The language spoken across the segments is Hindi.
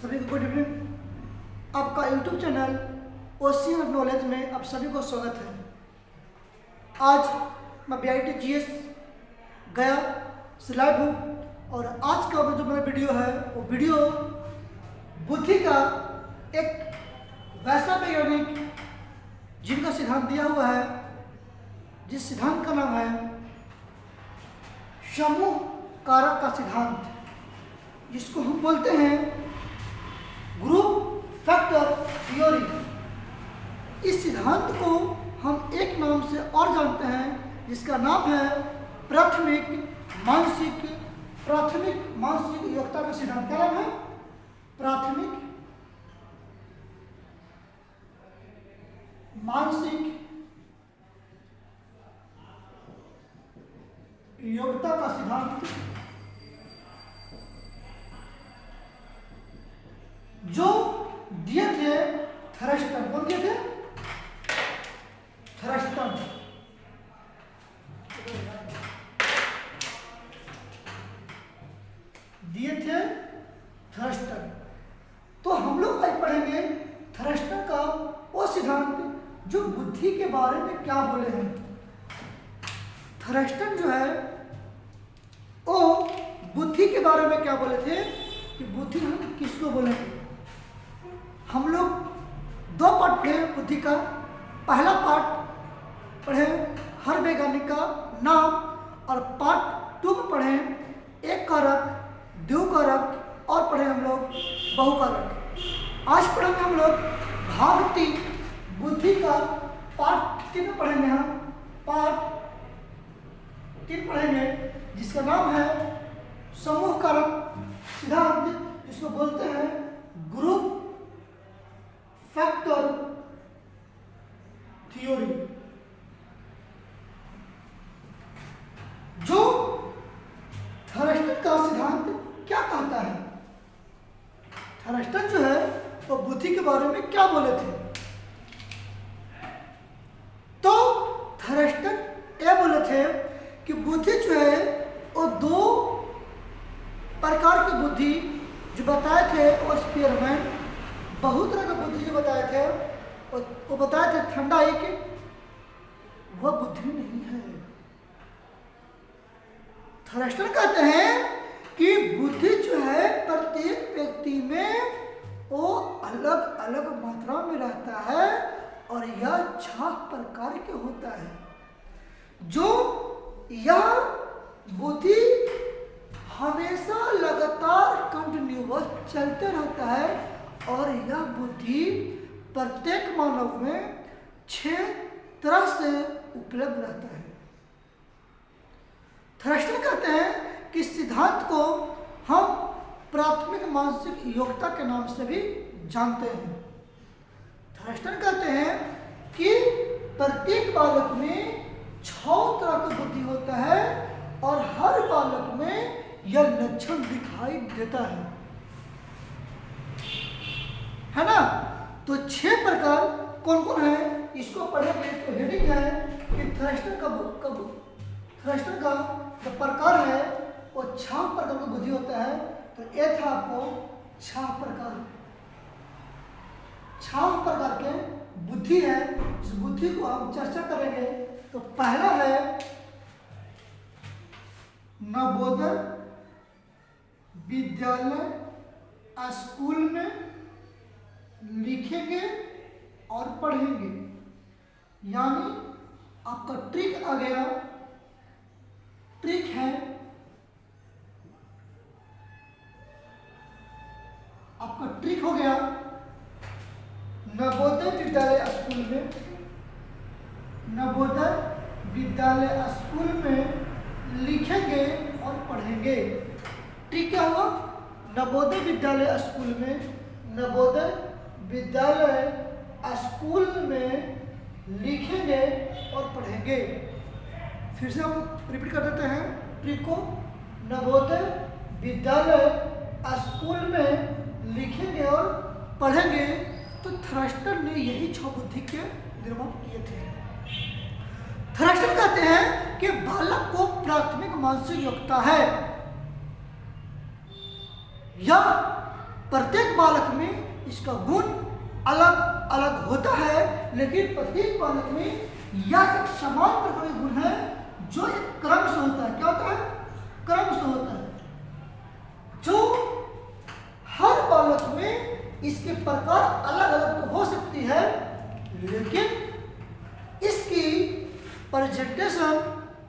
सभी को गुड इवनिंग। आपका YouTube channel ocean of knowledge में आप सभी को स्वागत है। आज मैं BITGS गया से लाइव हूँ और आज का जो मेरा वीडियो है वो वीडियो बुद्धि का एक वैसा वैज्ञानिक जिनका सिद्धांत दिया हुआ है, जिस सिद्धांत का नाम है समूह कारक का सिद्धांत, जिसको हम बोलते हैं ग्रुप फैक्टर थ्योरी। इस सिद्धांत को हम एक नाम से और जानते हैं, जिसका नाम है प्राथमिक मानसिक योग्यता का सिद्धांत। क्या नाम है? प्राथमिक मानसिक योग्यता का सिद्धांत, जो दिए थे थर्स्टन। कौन दिए थे? थर्स्टन। दिए थे थर्स्टन। तो हम लोग आज पढ़ेंगे थर्स्टन का वो सिद्धांत जो बुद्धि के बारे में क्या बोले हैं। थर्स्टन जो है वो बुद्धि के बारे में क्या बोले थे कि बुद्धि हम किसको बोलेंगे। हम लोग दो पार्ट पढ़े बुद्धि का। पहला पार्ट पढ़े हर वैज्ञानिक का नाम, और पार्ट 2 में पढ़े एक कारक, द्वि कारक और पढ़े हम लोग बहुकारक। आज पढ़ेंगे हम लोग भाग 3 बुद्धि का पार्ट 3 में पढ़ेंगे हम पार्ट 3 पढ़ेंगे, जिसका नाम है समूह कारक सिद्धांत, जिसको बोलते हैं ग्रुप फैक्टर थ्योरी। जो थर्स्टन का सिद्धांत क्या कहता है, थर्स्टन जो है वो बुद्धि के बारे में क्या बोले थे। तो थर्स्टन ये बोले थे कि बुद्धि जो है वो 2 प्रकार की बुद्धि जो बताए थे वो स्पीयरमैन, बहुत तरह का बुद्धि जो बताए थे वो बताए थे थर्नडाइक, वह बुद्धि नहीं है। थर्स्टन कहते हैं कि बुद्धि जो है प्रत्येक व्यक्ति में वो अलग अलग मात्रा में रहता है और यह 6 प्रकार के होता है। जो यह बुद्धि हमेशा लगातार कंटिन्यूअस चलते रहता है और यह बुद्धि प्रत्येक मानव में 6 तरह से उपलब्ध रहता है। थर्स्टन कहते हैं कि सिद्धांत को हम प्राथमिक मानसिक योग्यता के नाम से भी जानते हैं। थर्स्टन कहते हैं कि प्रत्येक बालक में 6 तरह का बुद्धि होता है और हर बालक में यह लक्षण दिखाई देता है ना। तो 6 प्रकार कौन कौन है इसको पढ़ेंगे। तो हेडिंग है कि थर्स्टन का जो प्रकार है वो 6 प्रकार की बुद्धि होता है। तो ये था आपको 6 प्रकार के बुद्धि है। इस बुद्धि को हम चर्चा करेंगे। तो पहला है नवोदय विद्यालय स्कूल में लिखेंगे और पढ़ेंगे, यानी आपका ट्रिक आ गया। ट्रिक है आपका ट्रिक हो गया नवोदय विद्यालय स्कूल में। नवोदय विद्यालय स्कूल में लिखेंगे और पढ़ेंगे। ट्रिक क्या हुआ? नवोदय विद्यालय स्कूल में, नवोदय विद्यालय स्कूल में लिखेंगे और पढ़ेंगे। फिर से हम रिपीट कर देते हैं ट्रिक को। नवोदय विद्यालय स्कूल में लिखेंगे और पढ़ेंगे। तो थर्स्टन ने यही 6 बुद्धि के निर्माण किए थे। थर्स्टन कहते हैं कि बालक को प्राथमिक मानसिक योग्यता है, यह प्रत्येक बालक में इसका गुण अलग अलग होता है, लेकिन प्रत्येक बालक में यह एक समान प्रकार का गुण है जो एक क्रम से होता है। क्या होता है? क्रम से होता है, जो हर बालक में इसके प्रकार अलग अलग तो हो सकती है, लेकिन इसकी प्रेजेंटेशन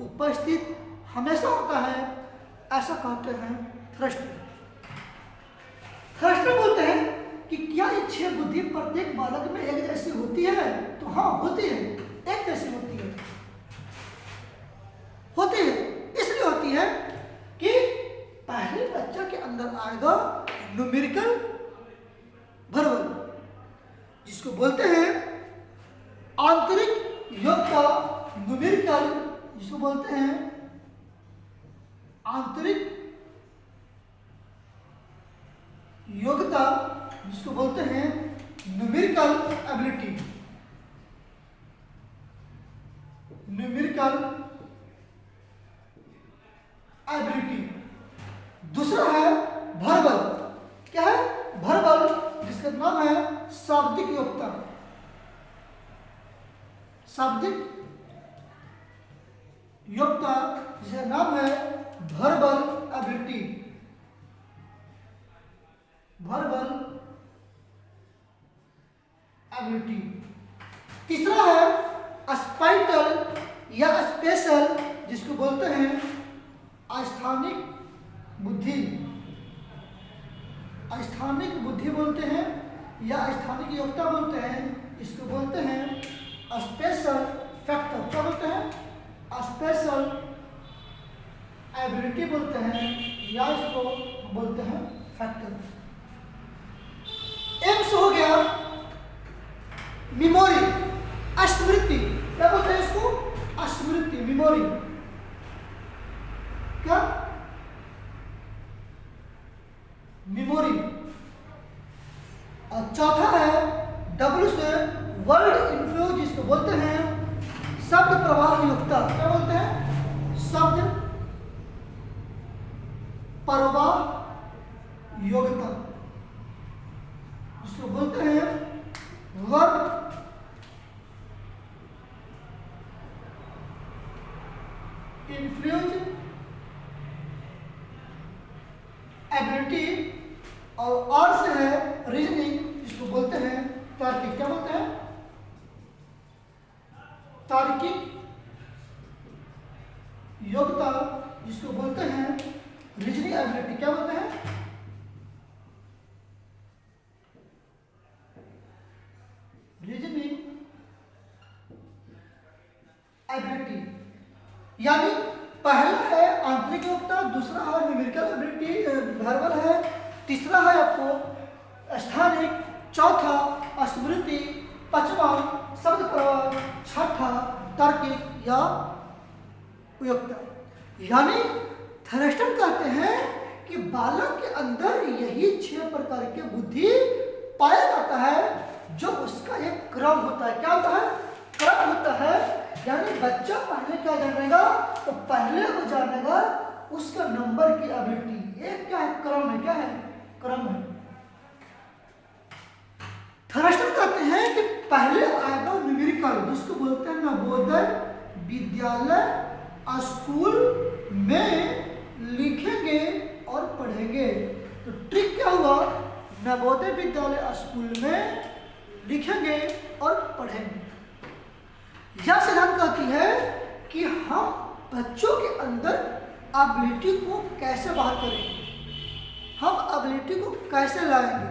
उपस्थित हमेशा होता है। ऐसा कहते हैं थ्रस्टर। थ्रस्टर बोलते हैं कि क्या इच्छा बुद्धि प्रत्येक बालक में एक जैसी होती है? तो हाँ, होती है, एक जैसी होती है। होती है इसलिए होती है कि पहले बच्चा के अंदर आएगा न्यूमेरिकल वर्बल, जिसको बोलते हैं आंतरिक योग्यता। न्यूमेरिकल जिसको बोलते हैं आंतरिक योग्यता, जिसको बोलते हैं न्यूमेरिकल एबिलिटी। Numerical ability. दूसरा है वर्बल। क्या है? वर्बल, जिसका नाम है शाब्दिक योग्यता। शाब्दिक योग्यता, जिसका नाम है वर्बल एबिलिटी। Verbal ability. तीसरा है स्पाइटल या स्पेशल, जिसको बोलते हैं अस्थानिक बुद्धि। अस्थानिक बुद्धि बोलते हैं या स्थानिक योग्यता बोलते हैं। इसको बोलते हैं स्पेशल फैक्टर। क्या बोलते हैं? स्पेशल एबिलिटी बोलते हैं, या इसको बोलते हैं फैक्टर। एम्स हो गया मेमोरी, स्मृति। क्या बोलते हैं इसको? स्मृति, मेमोरी। क्या? मेमोरी। और चौथा है डब्ल्यू से वर्ड इन्फ्लुएंस, जिसको बोलते हैं शब्द प्रवाह योग्यता। क्या बोलते हैं? शब्द प्रवाह योग्यता, जिसको बोलते हैं वर्ड इन्फ्लुएंस एबिलिटी। और से है रीजनिंग, जिसको बोलते हैं तार्किक। क्या बोलते हैं? तार्किक योग्यता, जिसको बोलते हैं रीजनिंग एबिलिटी। क्या बोलते हैं? Reasoning ability. यानी पहला है आंतरिक योग्यता, दूसरा है न्यूमेरिकल एबिलिटी वर्बल है, तीसरा है आपको स्थानिक, चौथा स्मृति, पांचवा शब्द प्रवाह, छठा तार्किक या योग्यता। यानी थ्रस्टर कहते हैं कि बालक के अंदर यही 6 प्रकार के बुद्धि पाया जाता है, जो उसका एक क्रम होता है। क्या होता है? क्रम होता है। यानी बच्चा पहले क्या जानेगा? तो पहले वो जानेगा उसका नंबर की एबिलिटी। एक क्या है? क्रम है। क्या है? क्रम है। थ्रस्टर कहते हैं कि पहले आएगा न्यूमेरिकल, जिसको बोलते हैं नवोदय विद्यालय स्कूल में लिखेंगे और पढ़ेंगे। तो ट्रिक क्या हुआ? नवोदय विद्यालय स्कूल में लिखेंगे और पढ़ेंगे। यह सिद्धांत कहती है कि हम बच्चों के अंदर एबिलिटी को कैसे बाहर करेंगे, हम एबिलिटी को कैसे लाएंगे।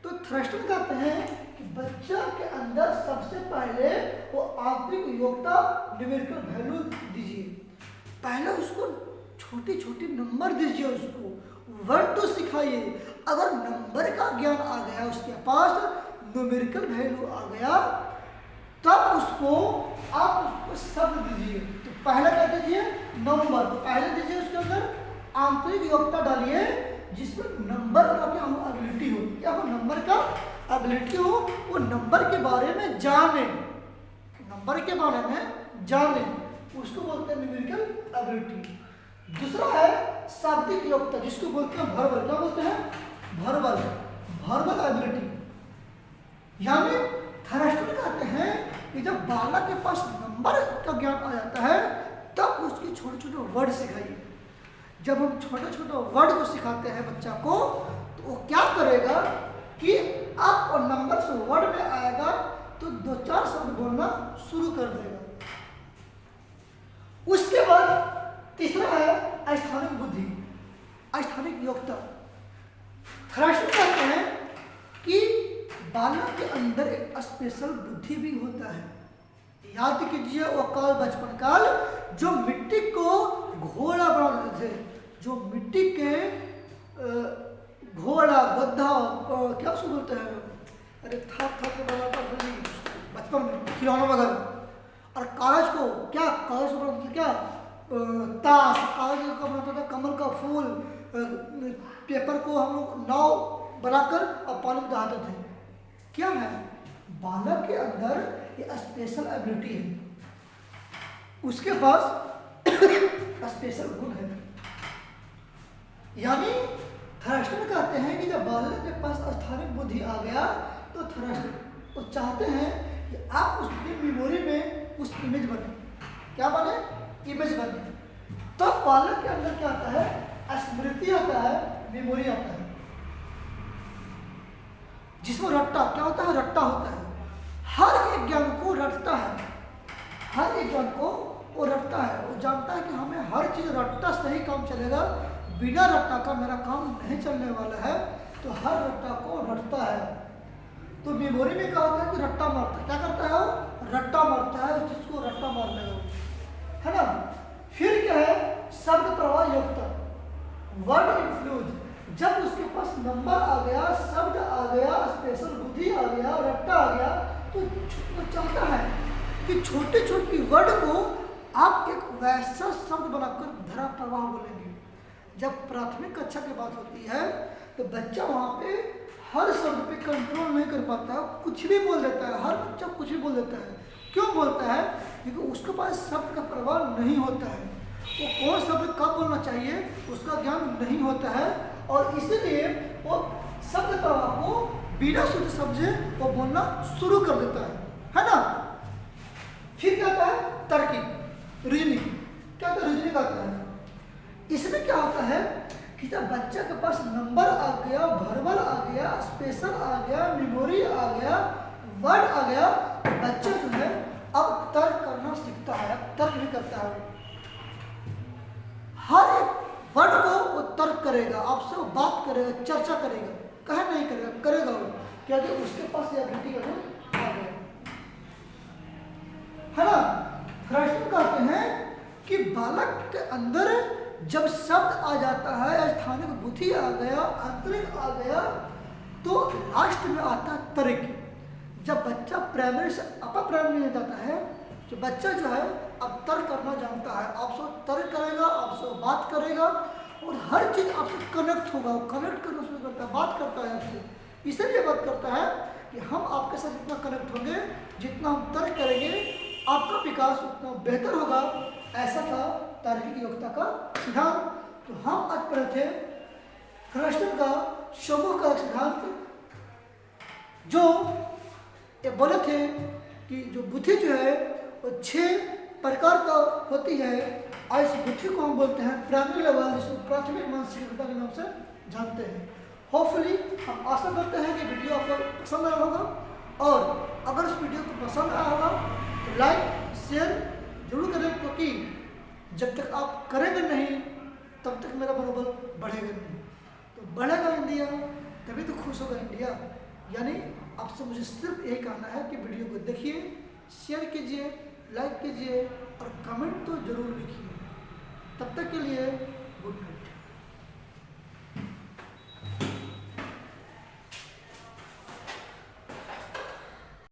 तो थ्रस्टर कहते हैं कि बच्चा के अंदर सबसे पहले वो आंतरिक योग्यता न्यूमेरिकल वैल्यू दीजिए। पहले उसको छोटी छोटी नंबर दीजिए, उसको 1 2 सिखाइए। अगर नंबर का ज्ञान आ गया उसके पास, न्यूमेरिकल वैल्यू आ गया, तब उसको आप उसको शब्द दीजिए। तो पहले क्या दीजिए? नंबर। तो पहले दीजिए उसके अंदर आंतरिक योग्यता डालिए, जिसमें नंबर का क्या हो? एबिलिटी हो। क्या हो? नंबर का एबिलिटी हो। वो नंबर के बारे में जाने, नंबर के बारे में जाने, उसको बोलते हैं न्यूमेरिकल एबिलिटी। दूसरा है शाब्दिक योग्यता, जिसको बोलते हैं वर्बल। क्या बोलते हैं? वर्बल वर्बल एबिलिटी, यानी थ्रस्टर कहते हैं कि जब बालक के पास नंबर का ज्ञान आ जाता है तब उसकी छोटे छोटे वर्ड सिखाइए। जब हम छोटे छोटे वर्ड को सिखाते हैं बच्चा को तो वो क्या करेगा कि आप और नंबर से वर्ड में आएगा तो 2-4 शब्द बोलना शुरू कर देगा। उसके बाद तीसरा है अस्थानिक बुद्धि, अस्थानिक योग्यता। थ्रस्टर कहते हैं कि बालक के अंदर एक स्पेशल बुद्धि भी होता है। याद कीजिए वो काल बचपन काल जो मिट्टी को घोड़ा बना देते थे, जो मिट्टी के घोड़ा गद्दा क्या उसको बोलते हैं, अरे था के बनाता बचपन में खिलौना वगैरह, और कागज को क्या कागज को बनाते थे, क्या ताश, कागज का बनाता था, कमल का फूल, पेपर को हम लोग नाव बनाकर और पानी में दहाते थे। क्या है बालक के अंदर ये स्पेशल एबिलिटी है, उसके पास स्पेशल गुण है। यानी थ्रस्टर कहते हैं कि जब बालक के पास स्थानिक बुद्धि आ गया तो थ्रस्टर वो चाहते हैं कि आप उसकी मेमोरी में उस इमेज बने, क्या बने, इमेज बने। तो बालक के अंदर क्या आता है, स्मृति आता है, मेमोरी आता है, जिसमें रट्टा क्या होता है, रट्टा होता है। हर एक ज्ञान को रटता है, हर एक ज्ञान को वो रटता है। वो जानता है कि हमें हर चीज़ रट्टा से ही काम चलेगा, बिना रट्टा का मेरा काम नहीं चलने वाला है, तो हर रट्टा को रटता है। तो मेमोरी में क्या होता है कि रट्टा मारता है, क्या करता है वो, रट्टा मारता है, उस चीज़ को रट्टा मार लेगा, है ना। फिर क्या है, शब्द प्रवाह योग्यता, वर्ड इन्फ्लुएंस। जब उसके पास नंबर आ गया, शब्द आ गया, स्पेशल बुद्धि आ गया, रट्टा आ गया, तो वो चाहता है कि छोटे छोटे वर्ड को आप एक वैसा शब्द बनाकर धारा प्रवाह बोलेंगे। जब प्राथमिक कक्षा की बात होती है तो बच्चा वहाँ पे हर शब्द पे कंट्रोल नहीं कर पाता, कुछ भी बोल देता है, हर बच्चा कुछ भी बोल देता है। क्यों बोलता है, क्योंकि उसके पास शब्द का प्रवाह नहीं होता है, वो कौन शब्द कब बोलना चाहिए उसका ज्ञान नहीं होता है, और इसलिए वो शब्द प्रवाह को बिना सोचे समझे वो बोलना शुरू कर देता है ना। फिर क्या आता है, तर्किंग, रीजनिंग। क्या आता है, रीजनिंग आता है। इसमें क्या होता है कि जब बच्चा के पास नंबर आ गया, वर्बल आ गया, स्पेशल आ गया, मेमोरी आ गया, वर्ड आ गया, तो बच्चा जो है अब तर्क करना सीखता है, तर्क भी करता है। हर एक वर्ड को वो तर्क करेगा, आपसे वो बात करेगा, चर्चा करेगा, कहे नहीं करेगा, करेगा वो, क्योंकि उसके पास ये एबिलिटी का गुण आ गया, है ना। थ्रस्टर कहते हैं कि बालक के अंदर जब शब्द आ जाता है, स्थानिक बुद्धि आ गया, आंतरिक आ गया, तो लास्ट में आता है तर्क। जब बच्चा प्राइमरी से अपर प्राइमरी में जाता है तो बच्चा जो है अब तर्क करना जानता है, आपसे तर्क करेगा, आपसे बात करेगा, और हर चीज़ आपसे कनेक्ट होगा, कनेक्ट करना शुरू करता है, बात करता है आपसे। इसलिए बात करता है कि हम आपके साथ जितना कनेक्ट होंगे, जितना हम तर्क करेंगे, आपका विकास उतना बेहतर होगा। ऐसा था तार्किक योग्यता का सिद्धांत। तो हम आज पढ़े थे थ्रस्टर का समूह का सिद्धांत, जो ये बोले थे कि जो बुद्धि जो है वो 6 प्रकार का होती है, और इस बुद्धि को हम बोलते हैं प्राइमरी लेवल, जिसको प्राथमिक मानसिक योग्यता के नाम से जानते हैं। होपफुली हम आशा करते हैं कि वीडियो आपको पसंद आया होगा, और अगर इस वीडियो को पसंद आया होगा तो लाइक शेयर जरूर करें, क्योंकि जब तक आप करेंगे नहीं तब तक मेरा मनोबल बढ़ेगा नहीं। तो बढ़ेगा इंडिया तभी तो खुश होगा इंडिया। यानी आपसे मुझे सिर्फ यही कहना है कि वीडियो को देखिए, शेयर कीजिए, लाइक कीजिए और कमेंट तो जरूर लिखिए। तब तक के लिए गुड नाइट।